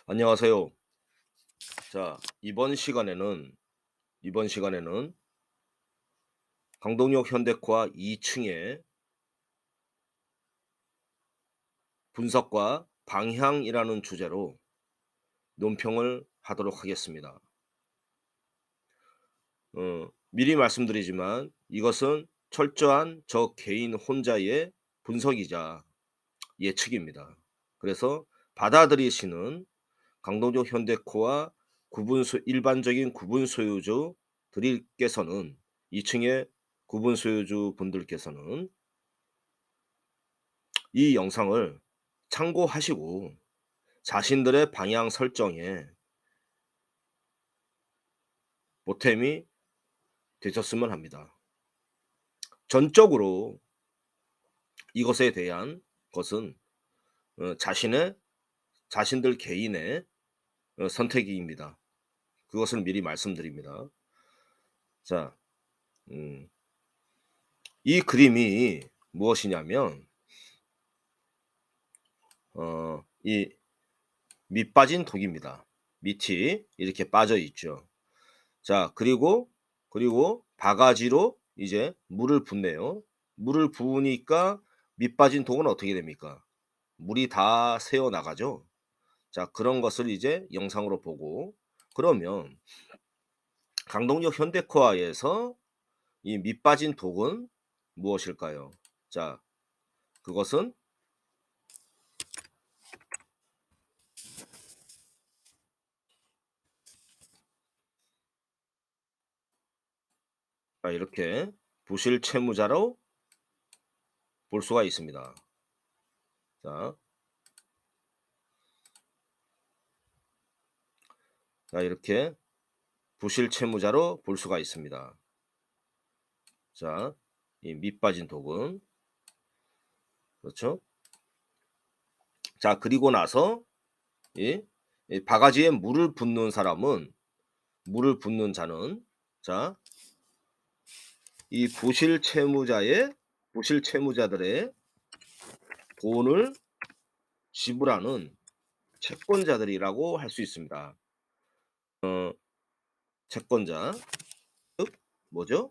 안녕하세요. 자, 이번 시간에는 강동역 현대코아 2층의 분석과 방향이라는 주제로 논평을 하도록 하겠습니다. 미리 말씀드리지만 이것은 철저한 저 개인 혼자의 분석이자 예측입니다. 그래서 받아들이시는 강동역 현대코아 일반적인 구분 소유주들께서는 2층의 구분 소유주 분들께서는 이 영상을 참고하시고 자신들의 방향 설정에 보탬이 되셨으면 합니다. 전적으로 이것에 대한 것은 자신들 개인의 선택입니다. 그것을 미리 말씀드립니다. 자, 음 이 그림이 무엇이냐면 이 밑 빠진 독입니다. 밑이 이렇게 빠져 있죠. 자, 그리고 바가지로 이제 물을 붓네요. 물을 부으니까 밑 빠진 독은 어떻게 됩니까? 물이 다 새어 나가죠. 자, 그런 것을 이제 영상으로 보고 그러면 강동역 현대코아에서 이 밑 빠진 독은 무엇일까요? 자, 그것은 이렇게 부실 채무자로 볼 수가 있습니다. 자, 이렇게 부실 채무자로 볼 수가 있습니다. 자, 이 밑 빠진 독은 그렇죠? 자, 그리고 나서 이 바가지에 물을 붓는 자는 자, 이 부실 채무자들의 돈을 지불하는 채권자들이라고 할 수 있습니다. 채권자 즉 뭐죠?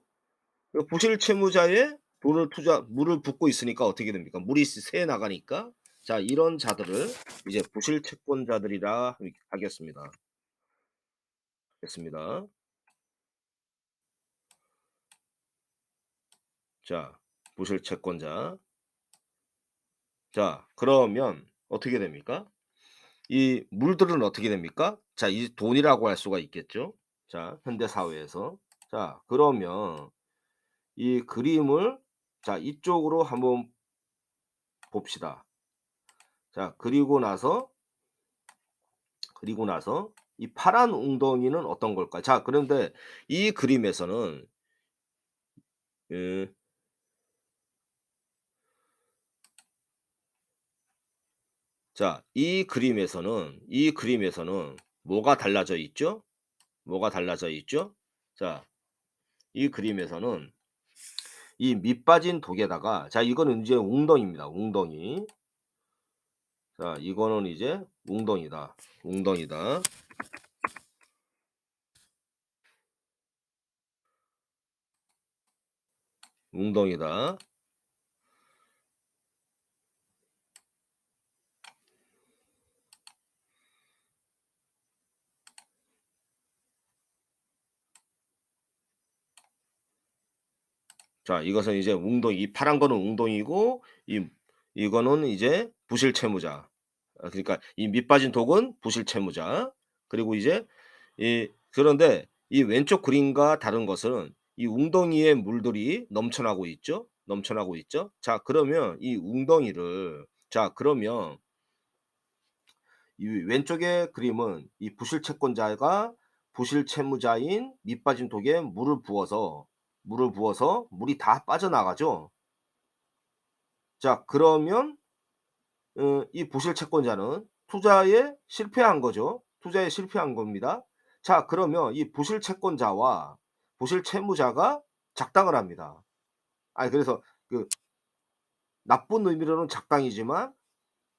그 부실 채무자의 돈을 물을 붓고 있으니까 어떻게 됩니까? 물이 새 나가니까 자, 이런 자들을 이제 부실 채권자들이라 하겠습니다. 됐습니다. 자, 부실 채권자. 자, 그러면 어떻게 됩니까? 이 물들은 어떻게 됩니까? 자, 이 돈이라고 할 수가 있겠죠. 자, 현대 사회에서. 자, 그러면 이 그림을 자, 이쪽으로 한번 봅시다. 자, 그리고 나서 이 파란 웅덩이는 어떤 걸까요? 자, 그런데 이 그림에서는 그 자, 이 그림에서는 뭐가 달라져 있죠? 뭐가 달라져 있죠? 자, 이 그림에서는 이 밑 빠진 독에다가 자, 이거는 이제 웅덩이입니다. 웅덩이. 자, 이거는 이제 웅덩이다. 웅덩이다. 웅덩이다. 자, 이것은 이제 이 파란 거는 웅덩이고 이거는 이제 부실 채무자. 그러니까 이 밑 빠진 독은 부실 채무자. 그리고 이제 그런데 이 왼쪽 그림과 다른 것은 이 웅덩이에 물들이 넘쳐나고 있죠. 넘쳐나고 있죠. 자, 그러면 이 왼쪽의 그림은 이 부실 채권자가 부실 채무자인 밑 빠진 독에 물을 부어서 물이 다 빠져나가죠. 자, 그러면 이 부실 채권자는 투자에 실패한 거죠. 투자에 실패한 겁니다. 자, 그러면 이 부실 채권자와 부실 채무자가 작당을 합니다. 아니, 그래서 그 나쁜 의미로는 작당이지만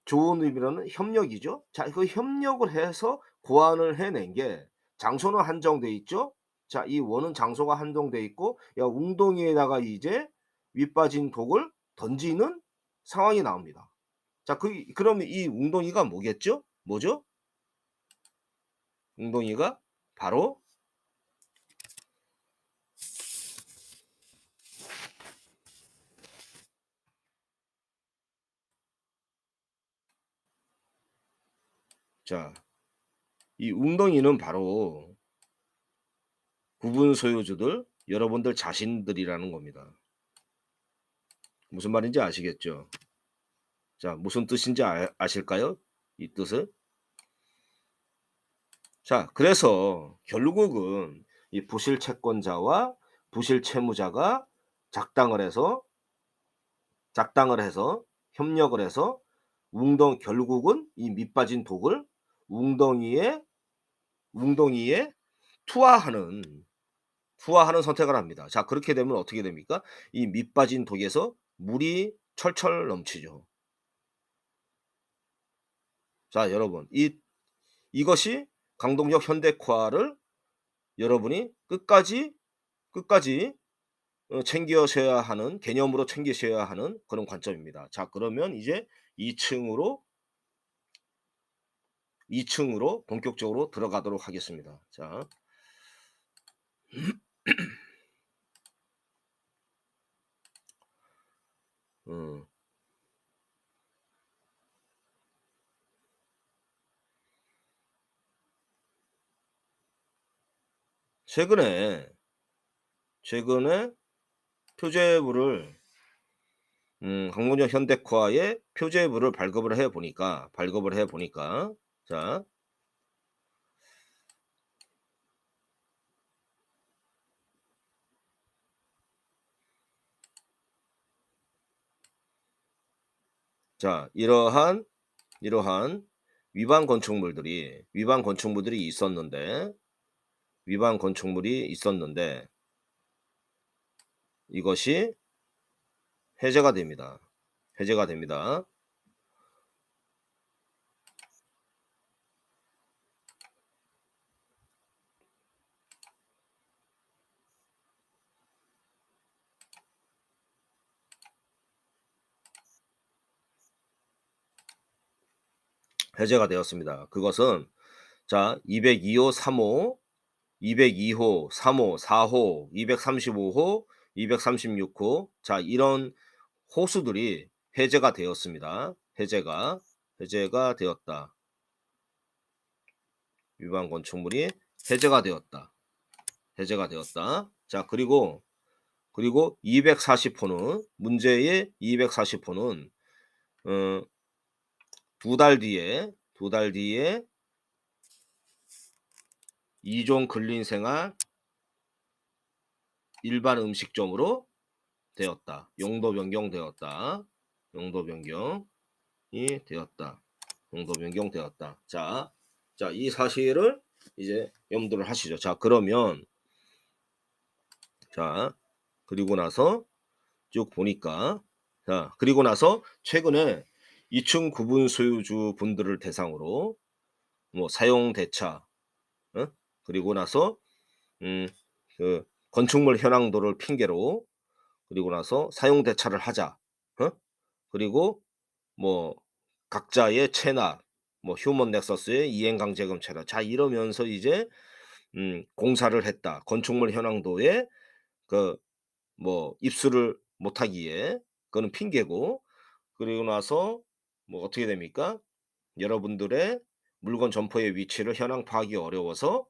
좋은 의미로는 협력이죠. 자 그 협력을 해서 고안을 해낸 게 장소는 한정돼 있죠. 자 이 원은 장소가 한정돼 있고 야 웅덩이에다가 이제 밑 빠진 독을 던지는 상황이 나옵니다. 자 그러면 이 웅덩이가 뭐겠죠? 뭐죠? 웅덩이가 바로 자 이 웅덩이는 바로 구분 소유주들 여러분들 자신들이라는 겁니다. 무슨 말인지 아시겠죠? 자 무슨 뜻인지 아실까요? 이 뜻을? 자 그래서 결국은 이 부실 채권자와 부실 채무자가 작당을 해서 작당을 해서 협력을 해서 결국은 이 밑빠진 독을 웅덩이에 웅덩이에 투하하는 선택을 합니다. 자 그렇게 되면 어떻게 됩니까? 이 밑빠진 독에서 물이 철철 넘치죠. 자 여러분 이것이 강동적 현대화를 여러분이 끝까지 챙기셔야 하는 개념으로 챙기셔야 하는 그런 관점입니다. 자 그러면 이제 2 층으로 2 층으로 본격적으로 들어가도록 하겠습니다. 자 음 최근에 표제부를 강문적 현대화의 표제부를 발급을 해 보니까 자 이러한 위반 건축물들이 있었는데 이것이 해제가 됩니다. 해제가 됩니다. 해제가 되었습니다. 그것은 자 202호, 3호, 202호, 3호, 4호, 235호, 236호 자 이런 호수들이 해제가 되었습니다. 해제가 되었다. 위반 건축물이 해제가 되었다. 해제가 되었다. 자 그리고 240호는 문제의 240호는 어 2달 뒤에 이종 근린생활 일반 음식점으로 되었다. 용도 변경되었다. 용도 변경이 되었다. 용도 변경되었다. 이 사실을 이제 염두를 하시죠. 자 그러면 자 그리고 나서 쭉 보니까 그리고 나서 최근에 2층 구분 소유주 분들을 대상으로 뭐 사용 대차 그리고 나서 음 그 건축물 현황도를 핑계로 그리고 나서 사용 대차를 하자. 어? 그리고 뭐 각자의 체납 뭐 휴먼 넥서스의 이행 강제금 체납. 자 이러면서 이제 공사를 했다. 건축물 현황도에 그 뭐 입수를 못하기에 그거는 핑계고 그리고 나서 뭐 어떻게 됩니까? 여러분들의 물건 점포의 위치를 현황 파악이 어려워서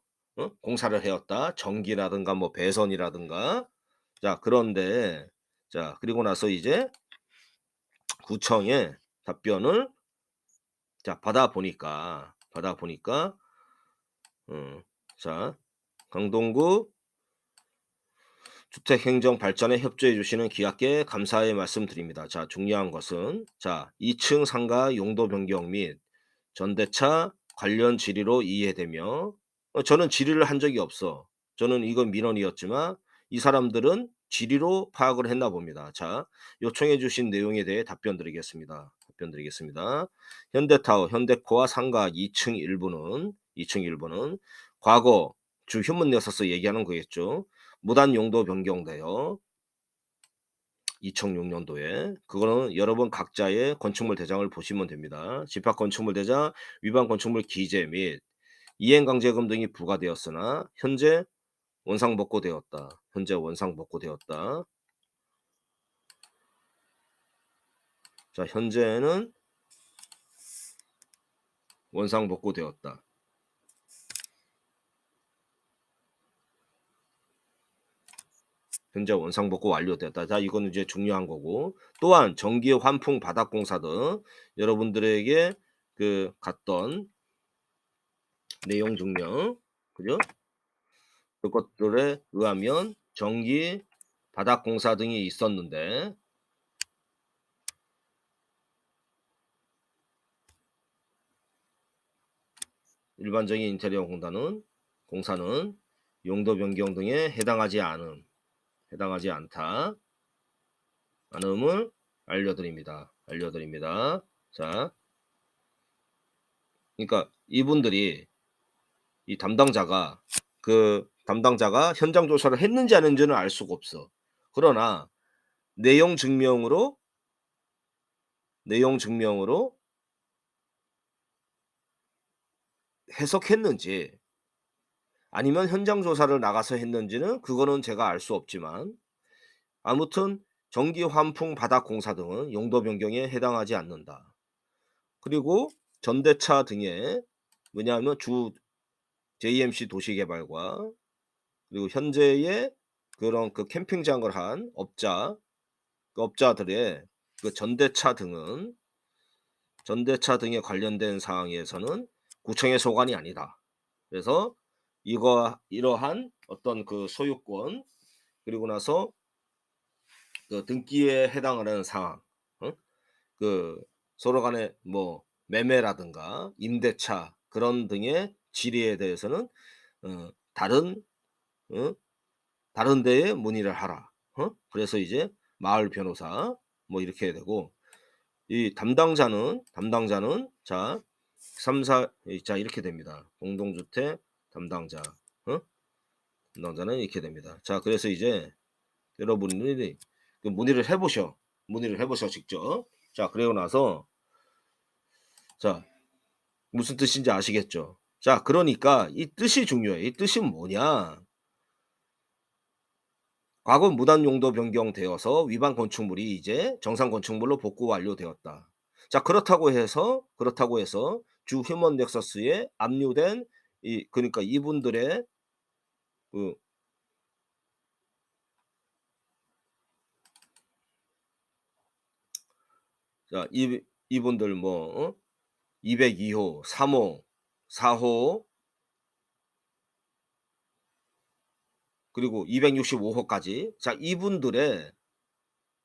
공사를 해왔다. 전기라든가 뭐 배선이라든가. 자 그런데 그리고 나서 이제 구청에 답변을 받아 보니까 음 자 "강동구 주택행정 발전에 협조해 주시는 기압께 감사의 말씀드립니다. 자 중요한 것은 2층 상가 용도 변경 및 전대차 관련 질의로 이해되며 저는 질의를 한 적이 없어. 저는 이건 민원이었지만 이 사람들은 질의로 파악을 했나 봅니다. 자 요청해 주신 내용에 대해 답변 드리겠습니다. 답변 드리겠습니다. 현대타워, 현대코아 상가 2층 일부는 2층 일부는 과거 주 휴먼 넥서스 얘기하는 거겠죠. 무단 용도 변경되어 2006 년도에 그거는 여러분 각자의 건축물 대장을 보시면 됩니다. 집합 건축물 대장, 위반 건축물 기재 및 이행강제금 등이 부과되었으나 현재 원상복구되었다. 현재 원상복구되었다. 자, 현재는 원상복구되었다. 현재 원상복구 완료되었다. 자, 이거는 이제 중요한 거고. 또한 전기 환풍 바닥공사 등 여러분들에게 그 갔던 내용 증명, 그죠? 그것들에 의하면 전기 바닥공사 등이 있었는데 일반적인 인테리어 공사는 용도 변경 등에 해당하지 않다. 않음을 알려드립니다. 자, 그러니까 이분들이 이 담당자가 현장 조사를 했는지 안 했는지는 알 수가 없어. 그러나 내용 증명으로 내용 증명으로 해석했는지 아니면 현장 조사를 나가서 했는지는 그거는 제가 알 수 없지만 아무튼 전기 환풍 바닥 공사 등은 용도 변경에 해당하지 않는다. 그리고 전대차 등의 뭐냐면 주 JMC 도시개발과 그리고 현재의 그런 그 캠핑장을 한 그 업자들의 그 전대차 등에 관련된 사항에서는 구청의 소관이 아니다. 그래서 이러한 어떤 그 소유권 그리고 나서 그 등기에 해당하는 상황, 어? 그 서로 간의 뭐 매매라든가 임대차 그런 등의 질의에 대해서는 다른 어 다른 데에 문의를 하라. 그래서 이제 마을 변호사 뭐 이렇게 되고 이 담당자는 자 3사 자 이렇게 됩니다. 공동주택 담당자 어? 담당자는 이렇게 됩니다. 자 그래서 이제 여러분들이 그 문의를 해 보셔 직접. 자 그리고 나서 자 무슨 뜻인지 아시겠죠? 자 그러니까 이 뜻이 중요해. 이 뜻이 뭐냐? 과거 무단 용도 변경되어서 위반 건축물이 이제 정상 건축물로 복구 완료되었다. 자 그렇다고 해서 주 휴먼 넥서스에 압류된 그러니까 이분들의 그 자 이분들 뭐 202 호, 3 호, 4호 그리고 265 호까지 자 이분들의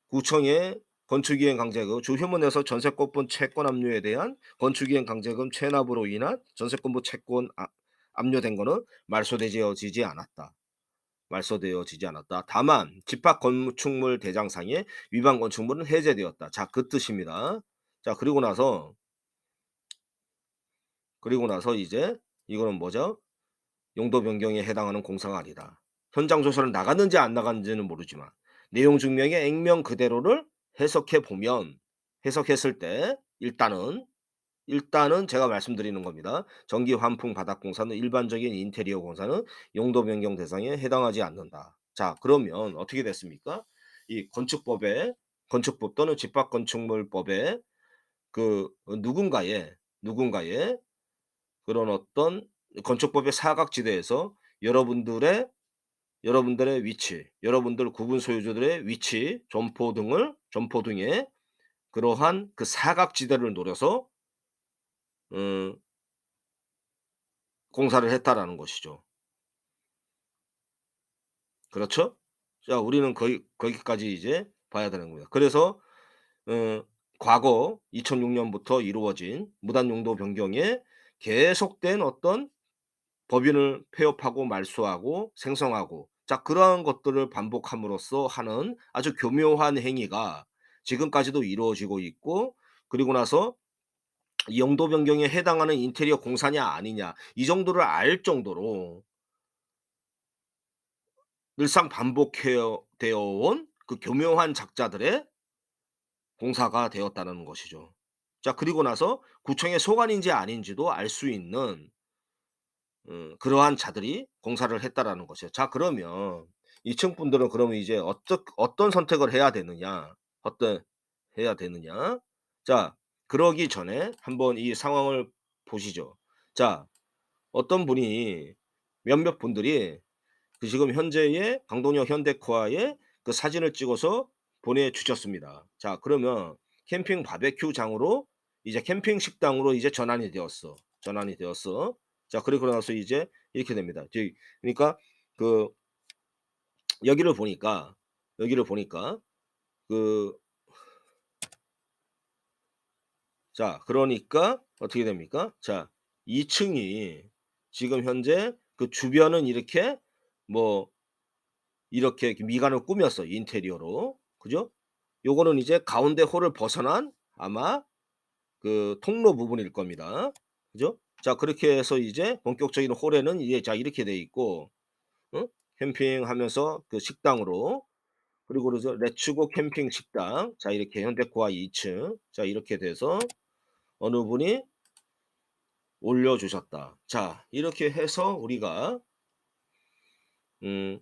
구청의 건축이행 강제금 주휴먼에서 전세권분 채권 압류에 대한 건축이행 강제금 체납으로 인한 전세권부 채권 압류된 거는 말소되어지지 않았다. 다만 집합 건축물 대장상의 위반 건축물은 해제되었다. 자 그 뜻입니다. 자 그리고 나서 이제 이거는 뭐죠? 용도 변경에 해당하는 공사가 아니다. 현장 조사를 나갔는지 안 나갔는지는 모르지만 내용 증명의 액면 그대로를 해석했을 때 일단은 제가 말씀드리는 겁니다. 전기 환풍 바닥 공사는 일반적인 인테리어 공사는 용도 변경 대상에 해당하지 않는다. 자 그러면 어떻게 됐습니까? 이 건축법 또는 집합 건축물법에 그 누군가의 그런 어떤 건축법의 사각지대에서 여러분들의 여러분들 구분 소유주들의 위치, 점포 등의 그러한 그 사각지대를 노려서 음 공사를 했다라는 것이죠. 그렇죠? 자 우리는 거기까지 이제 봐야 되는 겁니다. 그래서 어 과거 2006 년부터 이루어진 무단 용도 변경에 계속된 어떤 법인을 폐업하고 말소하고 생성하고 자 그러한 것들을 반복함으로써 하는 아주 교묘한 행위가 지금까지도 이루어지고 있고 그리고 나서 이 용도 변경에 해당하는 인테리어 공사냐 아니냐 이 정도를 알 정도로 늘상 반복해어 되어 온 그 교묘한 작자들의 공사가 되었다는 것이죠. 자 그리고 나서 구청의 소관인지 아닌지도 알 수 있는 그러한 자들이 공사를 했다라는 것이에요. 자 그러면 이 층 분들은 그러면 이제 어떤 선택을 해야 되느냐 어떤 해야 되느냐. 자 그러기 전에 한번 이 상황을 보시죠. 자 어떤 분이 몇몇 분들이 그 지금 현재의 강동역 현대코아의 그 사진을 찍어서 보내주셨습니다. 자 그러면 캠핑 바베큐장으로 이제 캠핑 식당으로 이제 전환이 되었어. 전환이 되었어. 자 그리고 나서 이제 이렇게 됩니다. 그러니까 그 여기를 보니까 여기를 보니까 그 자 그러니까 어떻게 됩니까? 자 2 층이 지금 현재 그 주변은 이렇게 뭐 이렇게 미간을 꾸몄어 인테리어로. 그죠? 요거는 이제 가운데 홀을 벗어난 아마 그 통로 부분일 겁니다. 그죠? 자 그렇게 해서 이제 본격적인 홀에는 이게 자 이렇게 돼 있고 어? 캠핑하면서 그 식당으로 그리고 그래서 레츠고 캠핑 식당 자 이렇게 현대코아 2 층 자 이렇게 돼서 어느 분이 올려주셨다. 자 이렇게 해서 우리가 음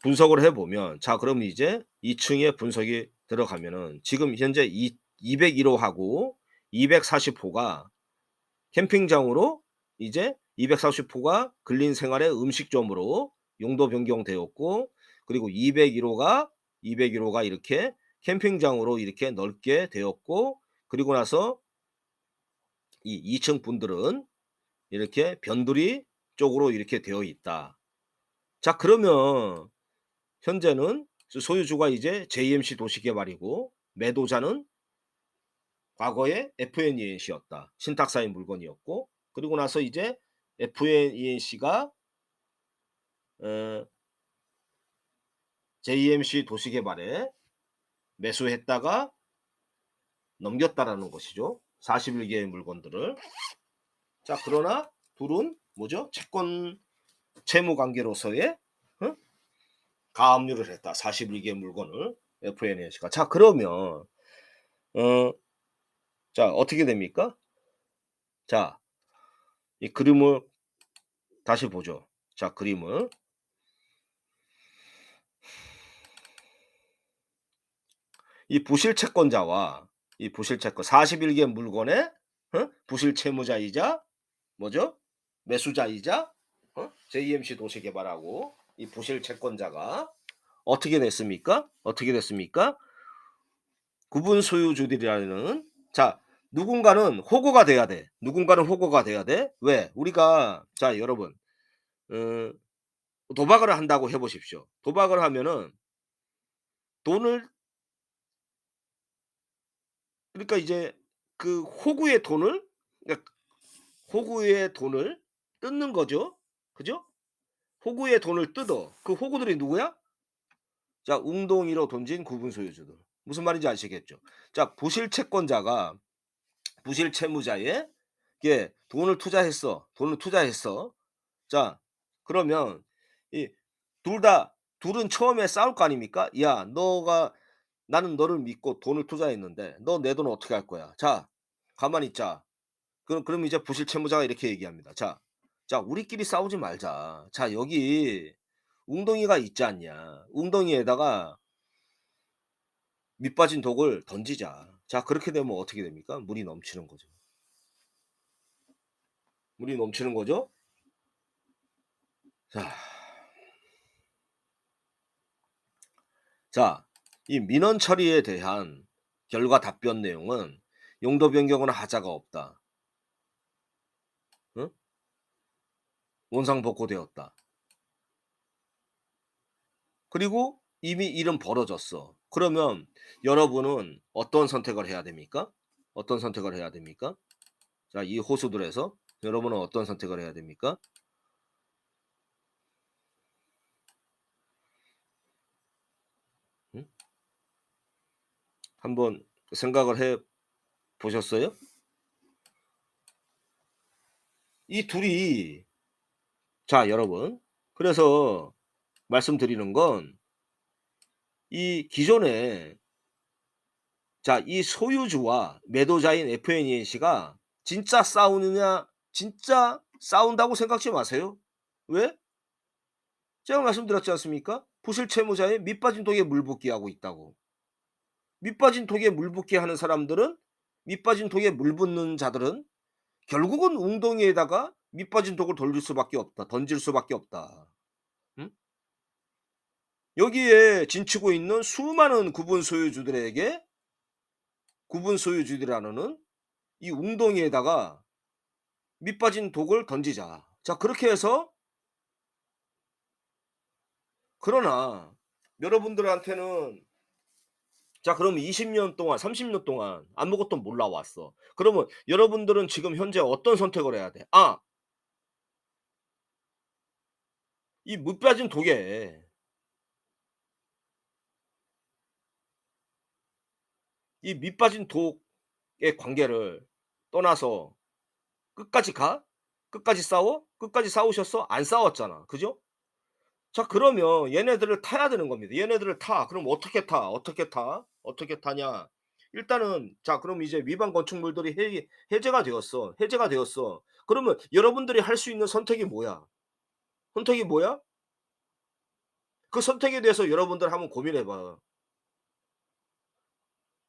분석을 해 보면 자 그럼 이제 2 층에 분석이 들어가면은 지금 현재 201 호하고 240 호가 캠핑장으로 이제 240 호가 근린 생활의 음식점으로 용도 변경되었고 그리고 201 호가 201 호가 이렇게 캠핑장으로 이렇게 넓게 되었고 그리고 나서 이 2층 분들은 이렇게 변두리 쪽으로 이렇게 되어 있다. 자 그러면 현재는 소유주가 이제 JMC 도시개발이고 매도자는 과거에 FNENC였다. 신탁사의 물건이었고 그리고 나서 이제 FNENC가 어 JMC 도시개발에 매수했다가 넘겼다라는 것이죠. 41 개의 물건들을. 자 그러나 둘은 뭐죠? 채권 채무 관계로서의 어? 가압류를 했다. 41 개의 물건을 FNENC가. 자 그러면 어 자 어떻게 됩니까? 자 이 그림을 다시 보죠. 자 그림을. 이 부실 채권자와 이 부실 채권 41개 물건의 부실 채무자이자 뭐죠? 매수자이자 JMC 도시개발하고 이 부실 채권자가 어떻게 됐습니까? 어떻게 됐습니까? 구분 소유주들이라는 자 누군가는 호구가 돼야 돼. 누군가는 호구가 돼야 돼. 왜? 우리가 자 여러분 어 도박을 한다고 해 보십시오. 도박을 하면은 돈을 그러니까 이제 그 호구의 돈을 그러니까 호구의 돈을 뜯는 거죠. 그죠? 호구의 돈을 뜯어. 그 호구들이 누구야? 자 웅덩이로 던진 구분 소유주들. 무슨 말인지 아시겠죠? 자 부실 채권자가 부실 채무자의 게 돈을 투자했어. 돈을 투자했어. 자 그러면 이 둘은 처음에 싸울 거 아닙니까? "야 너가 나는 너를 믿고 돈을 투자했는데 너 내 돈 어떻게 할 거야?" 자 가만히 있자. 그럼 이제 부실 채무자가 이렇게 얘기합니다. "자, 자 우리끼리 싸우지 말자. 자 여기 웅덩이가 있지 않냐. 웅덩이에다가 밑 빠진 독을 던지자." 자 그렇게 되면 어떻게 됩니까? 물이 넘치는 거죠. 물이 넘치는 거죠. 자, 자 이 민원 처리에 대한 결과 답변 내용은 "용도 변경은 하자가 없다. 응? 원상 복구되었다." 그리고 이미 일은 벌어졌어. 그러면 여러분은 어떤 선택을 해야 됩니까? 어떤 선택을 해야 됩니까? 자 이 호수들에서 여러분은 어떤 선택을 해야 됩니까? 음? 한번 생각을 해 보셨어요? 이 둘이 자 여러분 그래서 말씀드리는 건 이 기존에 자 이 소유주와 매도자인 FNC가 진짜 싸우느냐 진짜 싸운다고 생각지 마세요. 왜? 제가 말씀드렸지 않습니까? 부실 채무자의 밑 빠진 독에 물 붓기 하고 있다고. 밑 빠진 독에 물 붓기 하는 사람들은 밑 빠진 독에 물 붓는 자들은 결국은 웅덩이에다가 밑 빠진 독을 돌릴 수밖에 없다. 던질 수밖에 없다. 음? 여기에 진치고 있는 수많은 구분 소유주들에게 구분 소유주들이라는 이 웅덩이에다가 밑 빠진 독을 던지자. 자 그렇게 해서 그러나 여러분들한테는 자 그럼 20년 동안 30년 동안 아무것도 몰라 왔어. 그러면 여러분들은 지금 현재 어떤 선택을 해야 돼? 아 이 밑 빠진 독에 이 밑 빠진 독의 관계를 떠나서 끝까지 가? 끝까지 싸워? 끝까지 싸우셨어? 안 싸웠잖아. 그죠? 자 그러면 얘네들을 타야 되는 겁니다. 얘네들을 타. 그럼 어떻게 타? 어떻게 타? 어떻게 타냐? 일단은 자 그럼 이제 위반 건축물들이 해제가 되었어. 해제가 되었어. 그러면 여러분들이 할 수 있는 선택이 뭐야? 선택이 뭐야? 그 선택에 대해서 여러분들 한번 고민해 봐.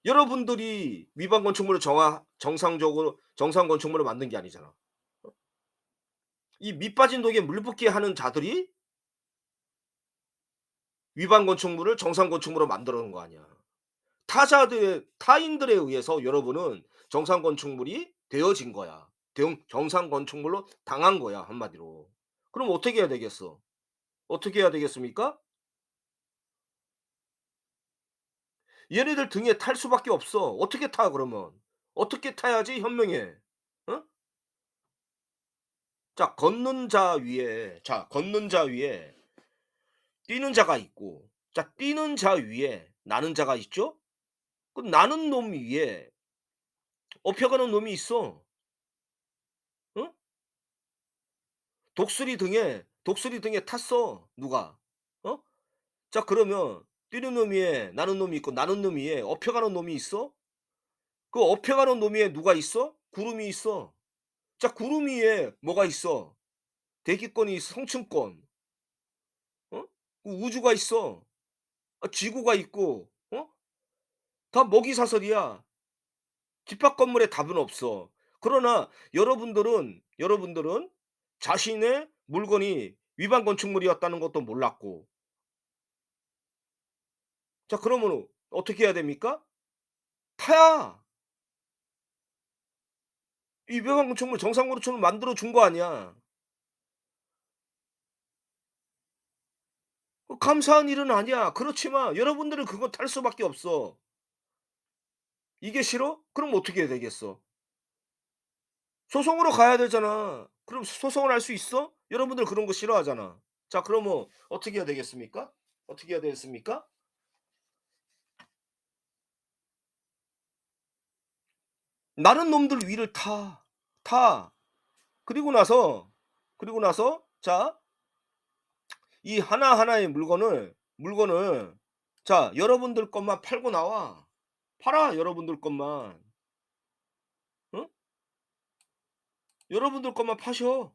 여러분들이 위반 건축물을 정상적으로 정상 건축물을 만든 게 아니잖아. 이 밑 빠진 독에 물 붓게 하는 자들이 위반 건축물을 정상 건축물로 만들어 놓은 거 아니야. 타인들에 의해서 여러분은 정상 건축물이 되어진 거야. 정상 건축물로 당한 거야 한마디로. 그럼 어떻게 해야 되겠어? 어떻게 해야 되겠습니까? 얘네들 등에 탈 수밖에 없어. 어떻게 타 그러면? 어떻게 타야지 현명해? 어? 걷는 자 위에 뛰는 자가 있고 자 뛰는 자 위에 나는 자가 있죠? 그 나는 놈 위에 업혀가는 놈이 있어. 어? 독수리 등에 탔어 누가. 어? 자 그러면 뛰는 놈 위에 나는 놈이 있고 나는 놈 위에 업혀가는 놈이 있어? 그 업혀가는 놈 위에 누가 있어? 구름이 있어. 자 구름 위에 뭐가 있어? 대기권이 있어 성층권. 어? 그 우주가 있어. 지구가 있고 다 먹이사슬이야. 집합 건물에 답은 없어. 그러나 여러분들은 자신의 물건이 위반 건축물이었다는 것도 몰랐고 자 그러면 어떻게 해야 됩니까? 타야 이 위반 건축물 정상 건축물 만들어 준 거 아니야. 감사한 일은 아니야. 그렇지만 여러분들은 그거 탈 수밖에 없어. 이게 싫어? 그럼 어떻게 해야 되겠어? 소송으로 가야 되잖아. 그럼 소송을 할 수 있어? 여러분들 그런 거 싫어하잖아. 자 그러면 어떻게 해야 되겠습니까? 어떻게 해야 되겠습니까? 나는 놈들 위를 타. 타. 그리고 나서 자 이 하나하나의 물건을 자 여러분들 것만 팔고 나와. 팔아 여러분들 것만. 어? 여러분들 것만 파셔.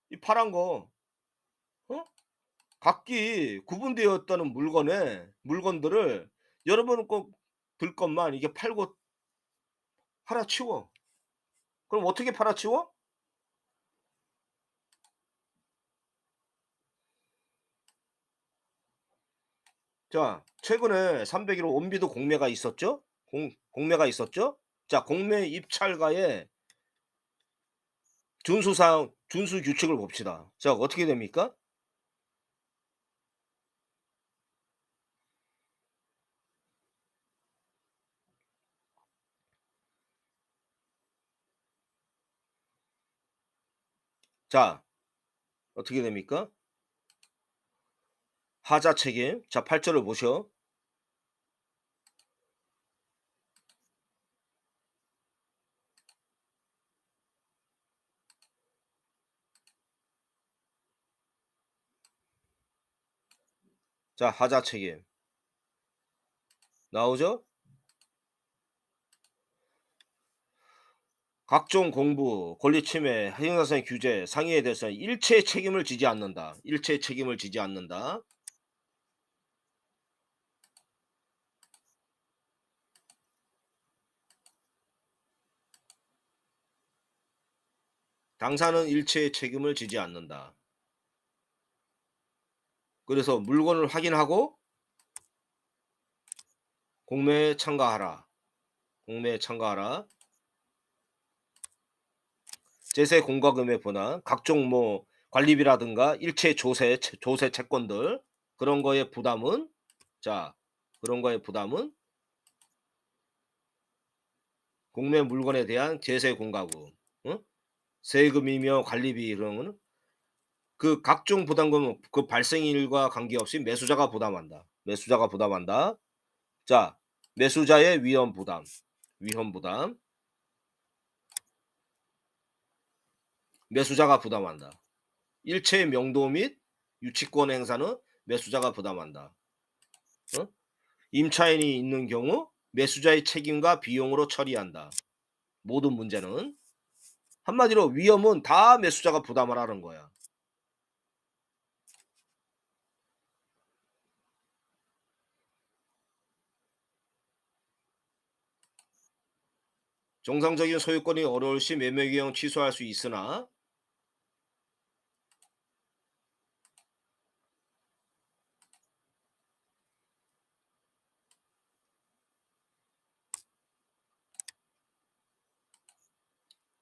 이 파란 거. 어? 각기 구분되어 있다는 물건들을 여러분 들 것만 이게 팔고 팔아치워. 그럼 어떻게 팔아치워? 자 최근에 301호 원비도 공매가 있었죠? 공매가 있었죠? 자 공매 입찰가의 준수 규칙을 봅시다. 자 어떻게 됩니까? 자 어떻게 됩니까? 하자 책임. 자 8 절을 보셔. 자, 하자 책임 나오죠? 각종 공부, 권리 침해, 행정사상 규제, 상해에 대해서 일체의 책임을 지지 않는다. 일체의 책임을 지지 않는다. 당사는 일체의 책임을 지지 않는다. 그래서 물건을 확인하고 공매에 참가하라. 공매에 참가하라. 제세 공과금의 분할, 각종 뭐 관리비라든가 일체 조세 채권들 그런 거의 부담은 자 그런 거의 부담은 공매 물건에 대한 제세 공과금, 응? 세금이며 관리비 이런 거는 그 각종 부담금은 그 발생일과 관계없이 매수자가 부담한다. 매수자가 부담한다. 자, 매수자의 위험 부담, 위험 부담, 매수자가 부담한다. 일체의 명도 및 유치권 행사는 매수자가 부담한다. 어? 임차인이 있는 경우 매수자의 책임과 비용으로 처리한다. 모든 문제는 한마디로 위험은 다 매수자가 부담을 하는 거야. 정상적인 소유권이 어려울 시 매매 경영 취소할 수 있으나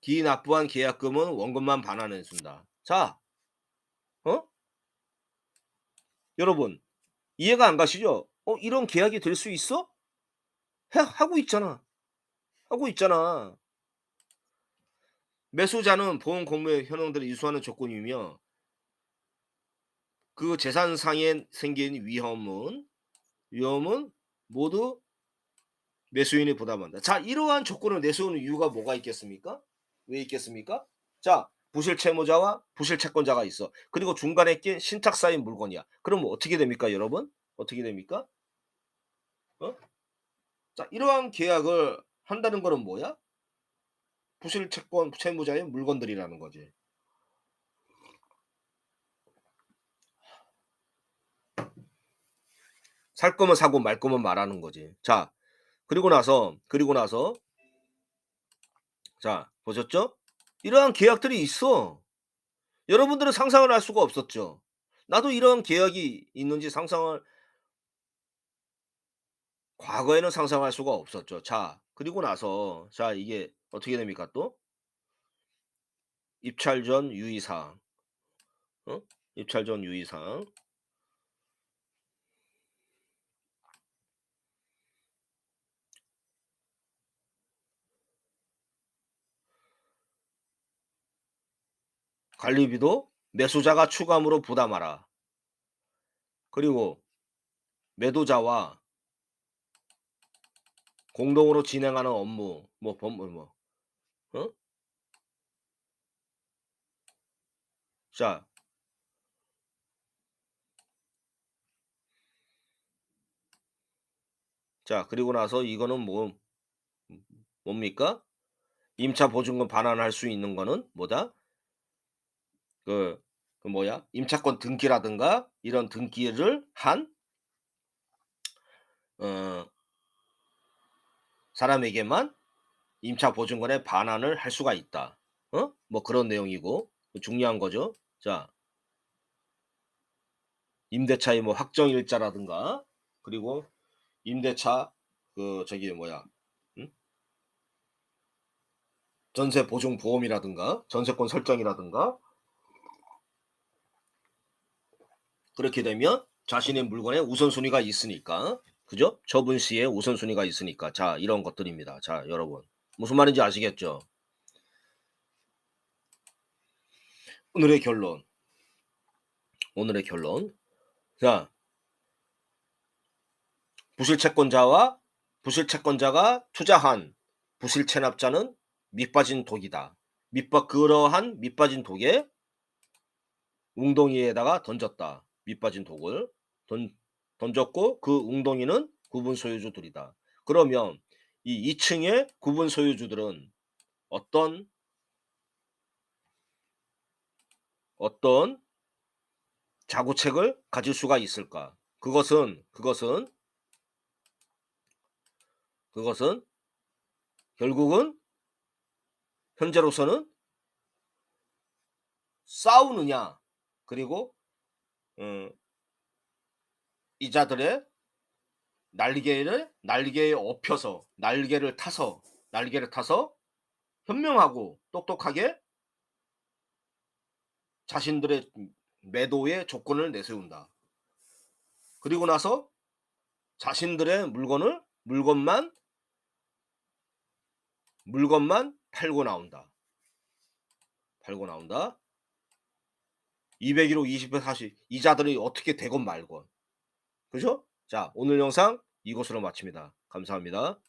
기납부한 계약금은 원금만 반환해 준다. 자, 어? 여러분 이해가 안 가시죠? 이런 계약이 될 수 있어? 하고 있잖아. 하고 있잖아. 매수자는 보험 공매 현황들을 이수하는 조건이며 그 재산상에 생긴 위험은 모두 매수인이 부담한다. 자, 이러한 조건을 내세우는 이유가 뭐가 있겠습니까? 왜 있겠습니까? 자, 부실 채무자와 부실 채권자가 있어. 그리고 중간에 낀 신탁 쌓인 물건이야. 그럼 어떻게 됩니까, 여러분? 어떻게 됩니까? 어? 자, 이러한 계약을 한다는 거는 뭐야? 부실 채권 채무자의 물건들이라는 거지. 살 거면 사고 말 거면 말하는 거지. 자, 그리고 나서 자, 보셨죠? 이러한 계약들이 있어. 여러분들은 상상을 할 수가 없었죠. 나도 이런 계약이 있는지 상상을 과거에는 상상할 수가 없었죠. 자, 그리고 나서 자 이게 어떻게 됩니까 또? 입찰 전 유의사항. 어? 입찰 전 유의사항. 관리비도 매수자가 추가함으로 부담하라. 그리고 매도자와 공동으로 진행하는 업무 뭐 법무 뭐 어? 자, 자 그리고 나서 이거는 뭡니까? 임차 보증금 반환할 수 있는 거는 뭐다? 그 뭐야? 임차권 등기라든가 이런 등기를 한 어 사람에게만 임차 보증권의 반환을 할 수가 있다. 뭐 그런 내용이고 중요한 거죠. 자, 임대차의 뭐 확정 일자라든가 그리고 임대차 그 저기 뭐야? 음? 전세 보증 보험이라든가 전세권 설정이라든가 그렇게 되면 자신의 물건에 우선순위가 있으니까. 그죠? 처분 시에 우선순위가 있으니까. 자, 이런 것들입니다. 자, 여러분. 무슨 말인지 아시겠죠? 오늘의 결론. 오늘의 결론. 자, 부실 채권자와 부실 채권자가 투자한 부실 체납자는 밑빠진 독이다. 그러한 밑빠진 독에 웅덩이에다가 던졌다. 밑빠진 독을 던 던졌고 그 웅덩이는 구분 소유주들이다. 그러면 이 2 층의 구분 소유주들은 어떤 어떤 자구책을 가질 수가 있을까? 그것은 결국은 현재로서는 싸우느냐 그리고 어 이자들의 날개에 업혀서 날개를 타서 현명하고 똑똑하게 자신들의 매도의 조건을 내세운다. 그리고 나서 자신들의 물건만 팔고 나온다. 201호 20회 40 이자들이 어떻게 되건 말건. 그죠? 자 오늘 영상 이것으로 마칩니다. 감사합니다.